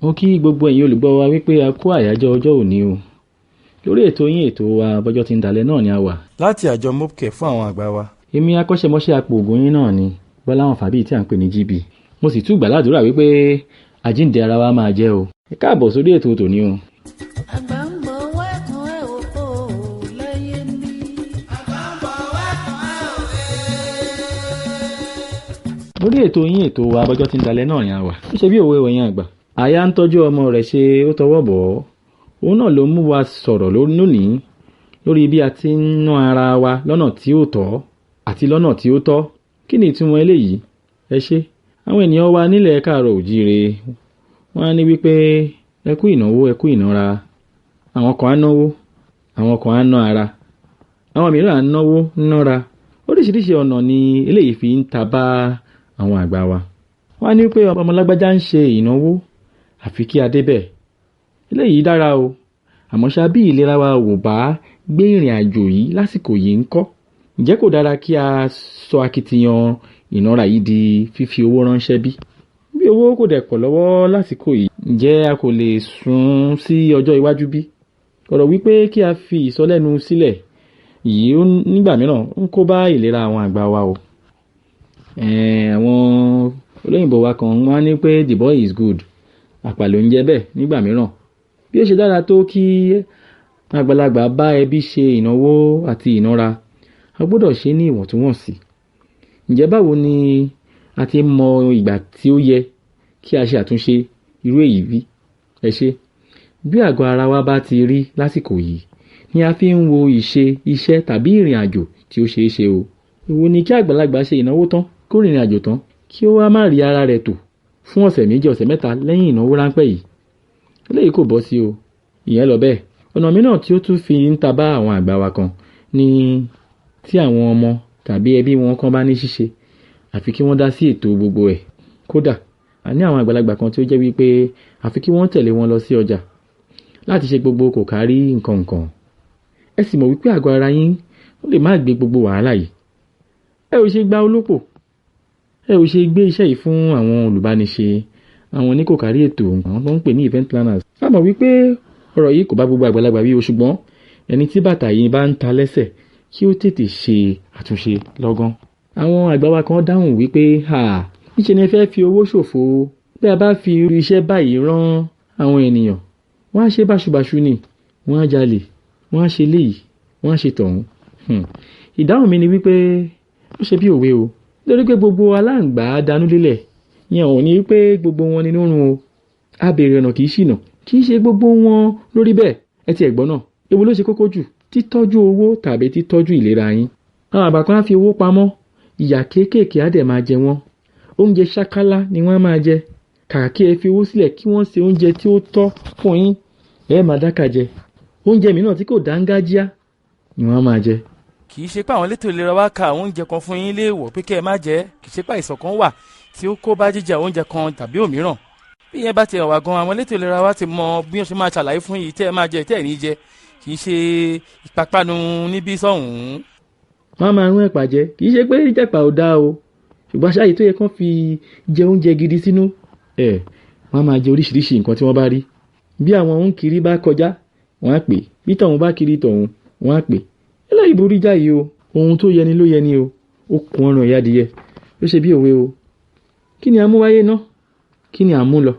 Mo kí gbogbo ẹ̀yin olùgbọ́ wa wípé a kú àyájọ́ ọjọ́ òní o. Lórí ètò yín ètò wa bọ́jọ́ ti ń dalẹ̀ náà ni a wà. Láti àjọ Mopke fún àwọn àgbà wa. Èmi akọ́ṣẹ́mọṣẹ́ apòògùn yín náà ni Bọ́láwọn Fàbíyì tí à ń pè ní GB. Mo sì tún gbàládùra wípé àjíǹde ara wa máa jẹ́ o. Ẹ káàbọ̀ sórí ètò tòní o. Lórí ètò yín ètò wa bọ́jọ́ ti ń dalẹ̀ náà ni a wà. Ó ṣe bí òwe ẹ̀yin àgbà. Aya ń tọ́jú ọmọ rẹ̀ ṣe ó tọwọ́ bọ̀ ọ́. Òun náà ló mú wa sọ̀rọ̀ lónìí lórí bí a ti ń ná ara wa lọ́nà tí ó tọ́ àti lọ́nà tí ó tọ́. Kí ni ìtumọ̀ eléyìí? Ẹ ṣé. Àwọn ènìyàn wa nílẹ̀ káàárọ̀ òjíire wọ́n á ní wípé ẹ kú ìnáwó ẹ kú ìnára. Àwọn kan á náwó, àwọn kan á ná ara. Àwọn mìíràn á náwó nára. Oríṣiríṣi ọ̀nà ni eléyìí fi ń ta bá àwọn àgbà wa. Wọ́n á ní pé ọmọ lágbájá ń ṣe ìnáwó àfi kí a débẹ̀. Eléyìí dára o. Àmọ́ ṣá bí ìlera wa ò bá gbé ìrìn àjò yìí lásìkò yìí ńkọ́? Ǹjẹ́ kò dára kí a sọ akitiyan ìnára yìí di fífi owó ránṣẹ́ bí? Bí owó kò dẹ̀ pọ̀ lọ́wọ́ lásìkò yìí, ǹjẹ́ a kò lè sún sí ọjọ́ iwájú bí? Ọ̀rọ̀ wípé kí a fi ìsọlẹ́nu sílẹ̀ yìí nígbà mìíràn ń kó bá ìlera àwọn àgbà wa o. Àwọn olóyìnbó wa kan wọ́n á ní pé the boy is good. Àpà ló ń jẹ́ bẹ́ẹ̀ nígbà mìíràn. Bí ó ṣe dára tó kí àgbàlagbà bá ẹbí ṣe ìnáwó àti ìnára, a gbọ́dọ̀ ṣe ní ìwọ̀ntúnwọ̀nsì. Ǹjẹ́ báwo ni a ti mọ ìgbà tí ó yẹ kí a ṣe àtúnṣe irú èyí bí? Ẹ ṣé. Bí àgọ́ ara wa bá ti rí lásìkò yìí ni a fi ń wo iṣẹ́ tàbí ìrìn àjò tí ó ṣeé ṣe o. Èwo ni kí àgbàlagbà ṣe ìnáwó tán kó rìnrìn àjò tán kí ó wá má rí ara rẹ̀ tò fún ọ̀sẹ̀ méjì ọ̀sẹ̀ mẹ́ta lẹ́yìn ìnáwó ráńpẹ́ yìí. Eléyìí kò bọ́ sí o. Ìyẹn lọ bẹ́ẹ̀. Ọ̀nà mìíràn tí ó tún fi ń ta bá àwọn àgbà wa kan ni tí àwọn ọmọ tàbí ẹbí wọn kan bá ní ṣíṣe àfi kí wọ́n dá sí ètò gbogbo ẹ̀. Kódà a ní àwọn àgbàlagbà kan tí ó jẹ́ wípé àfi kí wọ́n tẹ̀lé wọn lọ sí ọjà láti ṣe gbogbo kò kárí nǹkan nǹkan. Ẹ sì mọ̀ wípé àgọ́ ara yín ó lè má gbé gbogbo wàhálà yìí. Ẹ ò ṣe gba olópò. Ẹ ò ṣe gbé iṣẹ́ yìí fún àwọn olùbániṣe, àwọn oníkòkárí ètò àwọn tó ń pè ní event planners. A mọ̀ wípé ọ̀rọ̀ yìí kò bá gbogbo àgbàlagbà wí o, ṣùgbọ́n ẹni tí bàtà yìí bá ń ta lẹ́sẹ̀ kí ó tètè ṣe àtúnṣe lọ́gán. Àwọn àgbà wa kan dáhùn wípé níṣe ni ẹ fẹ́ fi owó ṣòfò. Bí a bá fi irú iṣẹ́ báyìí rán àwọn ènìyàn, wọ́n á ṣe báṣubàṣu ni, wọ́n á jalè, wọ́n á ṣe léyìí, wọ́n á ṣe tọ̀hún. Ìdáhùn mi ni wípé ó ṣe bí òwe o. Nítorí pé gbogbo aláǹgbá danú lélẹ̀, ìyẹn ò ní wípé gbogbo wọn ni nínú o. A béèrè ọ̀nà kìí ṣìnà, kìí ṣe gbogbo wọn lórí bẹ́ẹ̀. Ẹ ti ẹ̀gbọ́n náà, èwo ló ṣe kókó jù? Títọ́jú owó tàbí títọ́jú ìlera yín? Àwọn àgbà kan á fi owó pamọ́, ìyà kéékèèké á dẹ̀ máa jẹ wọ́n. Oúnjẹ ṣákálá ni wọ́n á máa jẹ. Kàkà kí ẹ fi owó sílẹ̀ kí wọ́n ṣe oúnjẹ tí ó tọ́ fún yín, ẹ máa dákà jẹ. Oúnjẹ mìíràn tí kò dáńgájíá ni wọ́n á máa jẹ. Kì í ṣe pé àwọn elétò ìlera wa ka àwọn oúnjẹ kan fún yín léèwọ̀ pé kẹ́ ẹ má jẹ. Kì í ṣe pé àìsàn kan wà tí ó kó bá jíjẹ oúnjẹ kan tàbí òmíràn. Bí ìyẹn bá ti wà gan, àwọn elétò ìlera wa ti mọ bí wọ́n ṣe máa ṣàlàyé fún yìí tẹ́ ẹ máa jẹ tẹ́ ẹ ní jẹ. Kì í ṣe ìpápánu níbí sọ́hùn-ún. Wọ́n á máa rún ẹ̀pà jẹ. Kì í ṣe pé jẹ̀pà ò dáa o, ṣùgbọ́n aṣááyí tó yẹ kán fi jẹ oúnjẹ gidi sínú. Wọ́n á máa jẹ oríṣiríṣi nǹkan tí wọ́n bá rí. Bí àwọn òǹkiri bá kọjá, wọ́n á pè. Bí tọ̀hún bá kiri tọ̀hún, wọ́n á pè. Eléyìí burú jáì o. Ohun tó yẹni ló yẹni o. Ó kun ọrùn ìyá adìyẹ. Ó ṣe bí òwe o. Kí ni a mú wáyé ná? Kí ni a mú lọ?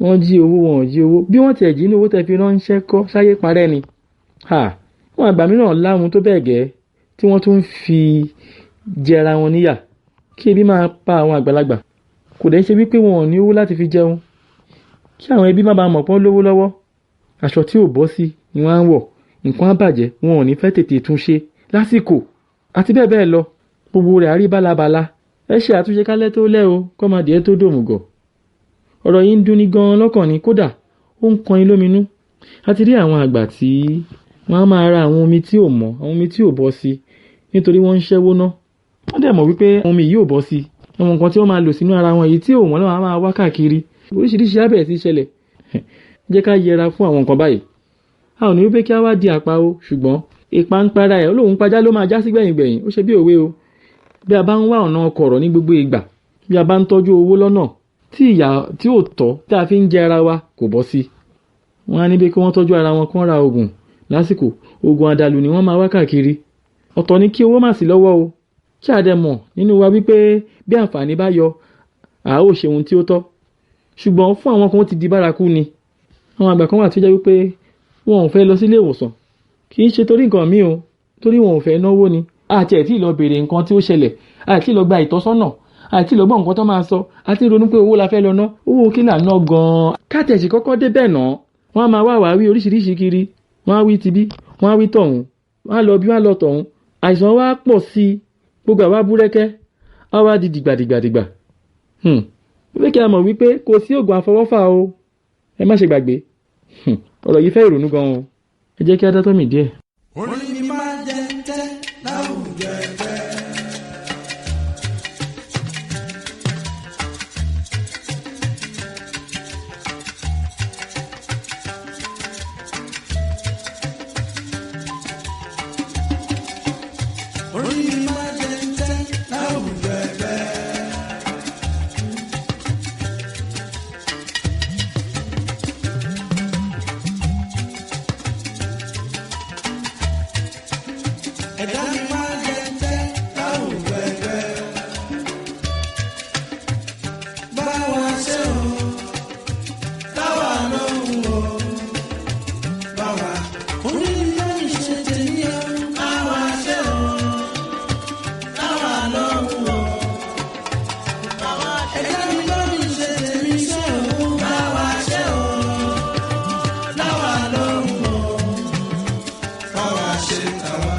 Wọ́n jí owó, wọn ò jí owó. Bí wọ́n tẹ̀ jí ní owó tẹ́ fi ránṣẹ́ kọ́ sáyé parẹ́ ni. Wọ́n àgbà mìíràn láhun tó bẹ́ẹ̀ gẹ́ tí wọ́n tún fi jẹra wọn níyà. Kí ebi máa pa àwọn àgbàlagbà. Kò dẹ̀ ṣe wípé wọn ò ní owó láti fi jẹun. Kí àwọn ẹbí má bàa mọ̀ pọ́n lówó lọ́wọ́. Aṣọ tí ò bọ́ sí ni wọ́n á wọ̀. Nǹkan á bàjẹ́, wọn ò ní fẹ́ tètè tún ṣe lásìkò. Àti bẹ́ẹ̀ bẹ́ẹ̀ lọ. Gbogbo rẹ̀ á rí bálabàla. Ẹ ṣe àtúnṣe kálẹ̀ tó lẹ́ o, kọ́mọdé tó dòmùgọ̀. Ọ̀rọ̀ yìí ń dùn ní gan lọ́kàn ni, kódà ó ń kan ilóminú. A ti rí àwọn àgbà tí wọ́n á máa ra àwọn omi tí ò mọ́, àwọn omi tí ò bọ́ sí nítorí wọ́n ń ṣẹ́wó ná. Wọ́n dẹ̀ mọ̀ wípé àwọn omi yìí ò bọ́ sí. Àwọn nǹkan tí wọ́n máa lò sínú ara wọn yìí tí ò wọ́n náà máa wá káàkiri. Oríṣiríṣi abẹ́ ti ṣẹlẹ̀. Jẹ́ ká yẹra fún àwọn nǹkan báyìí. A ò ní wípé kí a wá di àpá o, ṣùgbọ́n ìpa ń para ẹ̀ olóhùn pajá ló máa já sí gbẹ̀yìngbẹ̀yìn. Ó ṣe bí òwe o. Bí a bá ń wá ọ̀nà kọ̀rọ̀ ní gbogbo ìgbà, bí a bá ń tọ́jú owó lọ́nà tí ìyà tí ò tọ́ tí a fi ń jẹ ara wa kò bọ́ sí. Wọ́n á ní bí kí wọ́n tọ́jú ara wọn kán ra oògùn lásìkò, oògùn àdàlù ni wọ́n máa wá káàkiri. Ọ̀tọ̀ ni kí owó má sí lọ́wọ́ o, kí a dẹ̀ mọ̀ nínú wa wípé bí àǹfààní bá yọ a ó ṣe ohun tí ó tọ́. Ṣùgbọ́n fún àwọn kan ó ti di bárakú ni. Àwọn àgbà kan wà tó jẹ́ wípé wọn ò fẹ́ lọ sílé ìwòsàn, kì í ṣe torí nǹkan míì o, torí wọn ò fẹ́ náwó ni. Àti ẹ̀ tí lọ béèrè nǹkan tí ó ṣẹlẹ̀, àti lọ gba ìtọ́sọ́nà, àti lọ gbọ́ nǹkan tó máa sọ, àti ronú pé owó la fẹ́ lọ ná, owó kí là ń ná gan-an. Káàtẹ̀sì kọ́kọ́ dé bẹ́ẹ̀ náà, wọ́n á máa wá wí oríṣiríṣi kiri, wọ́n á wí tibí, wọ́n á wí tọ̀hún, wọ́n á lọ bí wọ́n á lọ tọ̀hún. Àìsàn wa pọ̀ sí i, gbogbo àwa búrẹ́kẹ́, á wá di dìgbàdìgbàdìgbà. Wípé kí a mọ̀ wípé kò sí oògùn àfọwọ́fà o, ẹ má ṣe gbàgbé. Ọ̀rọ̀ yìí fẹ́ ìrònú gan-an o, ẹ jẹ́ kí a dátọ́ mì díẹ̀. Orí mi máa jẹ tẹ́ láwùjọ ẹgbẹ́. Orí mi máa jẹ tẹ́ láwùjọ ẹgbẹ́. Ẹ̀dá mi máa jẹ tẹ́ láwùjọ ẹgbẹ́. Báwa ṣe o, táwa lóhùn o. Báwa orí mi máa ń ṣe tèmi o. Báwa ṣe o, táwa lóhùn o. Ẹ̀dá mi máa ń ṣe tèmi ṣe o. Báwa ṣe o, táwa lóhùn o. Báwa ṣe tàwa.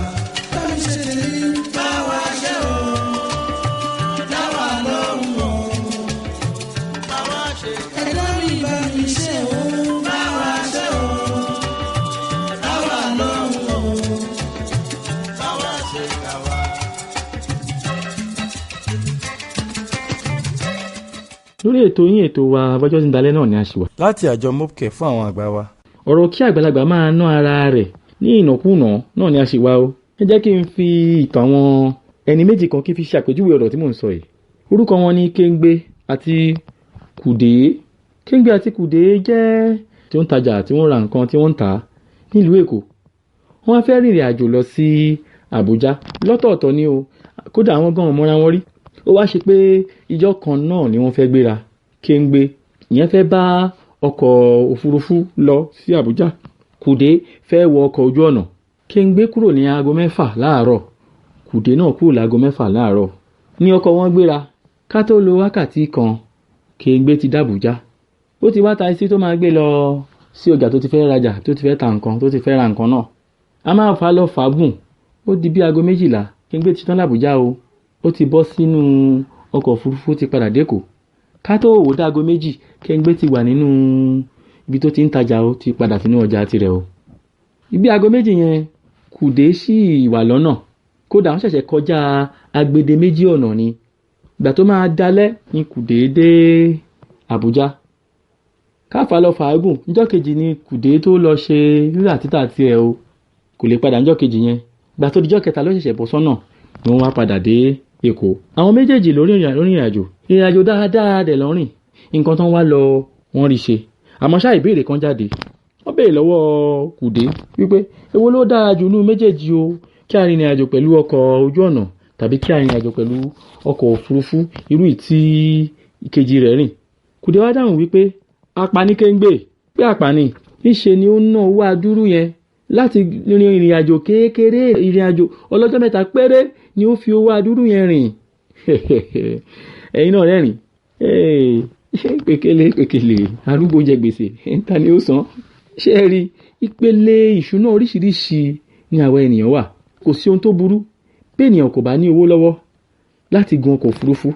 Lórí ètò yín ètò wa bọ́jọ́ tí ń dalẹ́ náà ni a ṣì wà. láti àjọ mopke fún àwọn àgbà wa. Ọ̀rọ̀ kí àgbàlagbà máa ná ara rẹ̀ ní ìnákúnà náà ni a ṣì wà o. Ẹ jẹ́ kí n fi ìtàn àwọn ẹni méjì kan kí n fi ṣàpèjúwe ọ̀rọ̀ tí mò ń sọ yìí. Orúkọ wọn ni Kéńgbé àti Kùdé. Kéńgbé àti Kùdé jẹ́ tí ó ń tajà tí wọ́n ra nǹkan tí wọ́n ń tà nílùú Èkó. Wọ́n fẹ́ rìnrìn àjò lọ sí Àbújá lọ́tọ̀ọ̀tọ̀ ni o, kódà àwọn gan-an mọ́ra wọn rí. Ó wá ṣe pé ìjọ́ kan náà ni wọ́n fẹ́ gbéra. Kéńgbé ìyẹn fẹ́ bá ọkọ̀ òfurufú lọ sí Àbújá. Kùdé fẹ́ wọ ọkọ̀ ojú ọ̀nà. Kéńgbé kúrò ní aago 6 láàárọ̀. Kùdé náà kúrò láago 6 láàárọ̀. Ní ọkọ̀ wọn gbéra. Ká tó lo wákàtí kan, Kéńgbé ti dàbújá. Ó ti wá taxi tó máa gbé lọ sí ọjà tó ti fẹ́ rajà, tó ti fẹ́ ta nǹkan, tó ti fẹ́ ra nǹkan náà. A máa fà lọ fàágùn. Ó di bí aago 12. Kéńgbé ti tán l'Àbújá o. Ó ti bọ́ sínú ọkọ̀ òfurufú ti padà dÉkòó. Ká tó wò dáago 2, Kéńgbé ti wà nínú ibi tó ti ń tajà o, ti padà sínú ọjà tirẹ̀ o. Ibi aago 2 yẹn, Kùdé sì wà lọ́nà. Kódà wọ́n ṣẹ̀ṣẹ̀ kọjá agbede 2 ọ̀nà ni. Ìgbà tó máa dalẹ́ ni Kùdé dé Àbújá. Káfà lọ fàágùn. Níjọ́ kejì ni Kùdé tó lọ ṣe rírà títà tirẹ̀ o. Kò lè padà níjọ́ kejì yẹn. Ìgbà tó dijọ́ kẹta ló ṣẹ̀ṣẹ̀ bọ́ sọ́nà ni wọ́n wá padà dé Èkó. Àwọn méjèèjì lórí ìrìn àjò. Ìrìn àjò dáadáa dẹ̀ lọ́rìn. Nǹkan tán wá lọ wọ́n rí ṣe. Àmọ́ ṣá ìbéèrè kan jáde. Wọ́n béèrè lọ́wọ́ Kùdé wípé èwo ló dára jù nínú méjèèjì o, kí a rìnrìn àjò pẹ̀lú ọkọ̀ ojú ọ̀nà tàbí kí a rìnrìn àjò pẹ̀lú ọkọ̀ òfurufú irú ìtí ìkejì rẹ̀ rìn. Kùdé wá dáhùn wípé apani Kéńgbé, pé apani níṣe ni ó ná owó adúrú yẹn láti rin ìrìn àjò kékeré, ìrìn àjò ọlọ́jọ́ 3 péré ni ó fi owó adúrú yẹn rìn. Ẹ̀yin náà rẹ́rìn. Pèkélé arúgbó jẹ gbèsè, ta ni ó san? Ṣé ẹ rí ìpele ìṣúná oríṣiríṣi ní àwa ènìyàn wà. Kò sí ohun tó burú bí ènìyàn kò bá ní owó lọ́wọ́ láti gun ọkọ̀ òfurufú.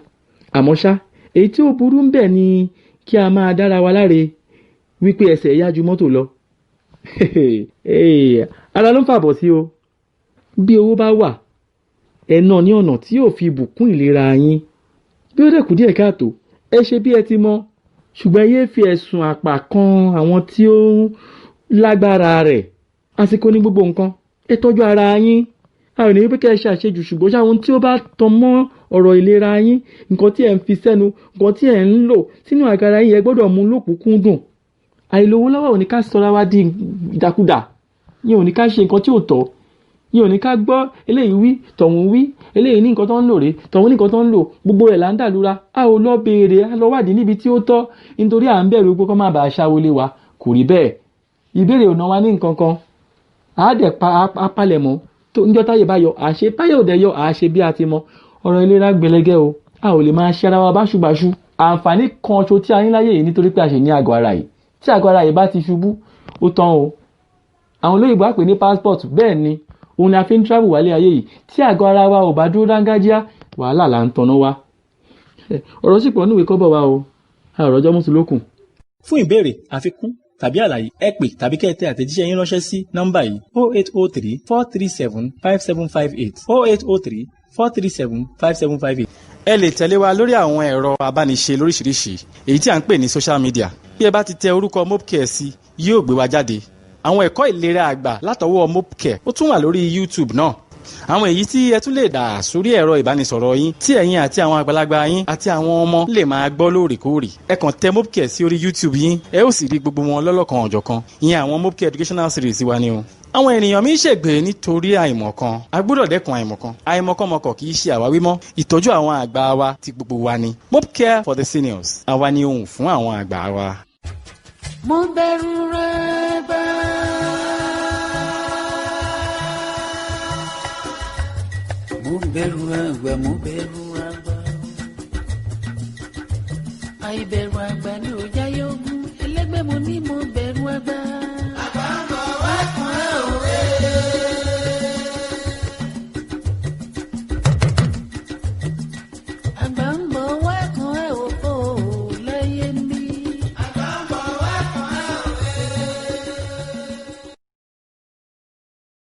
Àmọ́ ṣá, èyí tí ó burú ń bẹ ni kí a máa dára wa láre wípé ẹsẹ̀ yá ju mọ́tò lọ. Ara ló ń fàbọ̀ sí o. Bí owó bá wà, ẹ ná ní ọ̀nà tí yóò fi bùkún ìlera yín. Bí ó dẹ̀ kù díẹ̀ káàtó, ẹ ṣe bí ẹ ti mọ̀. Ṣùgbọ́n ẹ yé fi ẹ̀sùn àpà kan àwọn tí ó lágbára rẹ̀. Àsìkò ní gbogbo nǹkan. Ẹ tọ́jú ara yín. A ò ní wípé kẹ́ ẹ ṣe àṣejù, ṣùgbọ́n ṣá ohun tí ó bá tọ́ mọ́ ọ̀rọ̀ ìlera yín, nǹkan tí ẹ̀ ń fi sẹ́nu, nǹkan tí ẹ̀ ń lò sínú àgọ́ ara yín ẹ gbọ́dọ̀ mú lókùnkúndùn. Àìlówó lọ́wọ́ ò ní ká sọra wa di ìdàkudà, yẹn ò ní ká ṣe nǹkan tí ò tọ́, yẹn ò ní ká gbọ́ eléyìí wí tọ̀hún wí, eléyìí ní nǹkan tó ń lò rè, tọ̀hún ní nǹkan tó ń lò, gbogbo ẹ̀ là ń dàlúra. A ò lọ béèrè, a lọ wádìí níbi tí ó tọ́ nítorí à ń bẹ̀rù pé kó má bàa ṣàwọlé wa. Kò rí bẹ́ẹ̀, ìbéèrè ò ná wa ní nǹkan kan, a dẹ̀ palẹ̀mọ́ tó níjọ́ táyé bá yọ àṣẹ, táyé ò dẹ̀ yọ àṣẹ bí a ti mọ. Ọ̀rọ̀ ìlera gbẹlẹgẹ́ o, a ò lè máa ṣe ara wa báṣubàṣu. Àǹfààní kan ṣo tí a ní láyé yìí nítorí pé a ṣe ní àgọ́ ara yìí, tí àgọ́ ara yìí bá ti ṣubú ó tán o. Àwọn olóyìnbó á pè ní passport, bẹ́ẹ̀ ni òun ni a fi ń travel wálé ayé yìí. Tí àgọ́ ara wa ò bá dúró dángájíá, wàhálà là ń tanná wa. Ọ̀rọ̀ sì pọ̀ níwèé kọ́bọ̀ wa o, a ò rọ́jọ́ mùsùlùkùn. Fún ìbéèrè, àfikún tàbí àlàyé ẹ pè tàbí kẹ́ ẹ tẹ àtẹ̀jíṣẹ́ yín ránṣẹ́ sí nọ́mbà yìí 0803 437 5758 0803 437 5758. Ẹ lè tẹ̀lé wa lórí àwọn ẹ̀rọ abániṣe lóríṣiríṣi èyí tí à ń pè ní social media. Bí ẹ bá ti tẹ orúkọ Mopcare sí, yóò gbé wa jáde. Àwọn ẹ̀kọ́ ìlera àgbà látọwọ́ Mopcare ó tún wà lórí YouTube náà. Àwọn èyí tí ẹ tún lè dà sórí ẹ̀rọ ìbánisọ̀rọ̀ yín tí ẹ̀yin àti àwọn àgbàlagbà yín àti àwọn ọmọ lè máa gbọ́ lóòrèkóòrè. Ẹ kàn tẹ Mopcare sí orí YouTube yín, ẹ ó sì rí gbogbo wọn lọ́lọ́kan ọ̀jọ̀kan. Ìyẹn àwọn Mopcare educational series wa ni o. Àwọn ènìyàn mi ń ṣègbè nítorí àìmọ̀kan. A gbọ́dọ̀ dẹ́kun àìmọ̀kan. Àìmọ̀kànmọ̀kàn kì í ṣe àwáwí mọ́. Ìtọ́jú àwọn àgbà wa ti gbogbo wa ni. Mopcare for the seniors. Àwa ni ohùn fún àwọn àgbà wa. Mo bẹ̀rù rẹ̀ gbà. Mo bẹ̀rù àgbà, mo bẹ̀rù àgbà. Àìbẹ̀rù àgbà ni ò jáyé ogún. Ẹlẹ́gbẹ́ mo ní mo bẹ̀rù.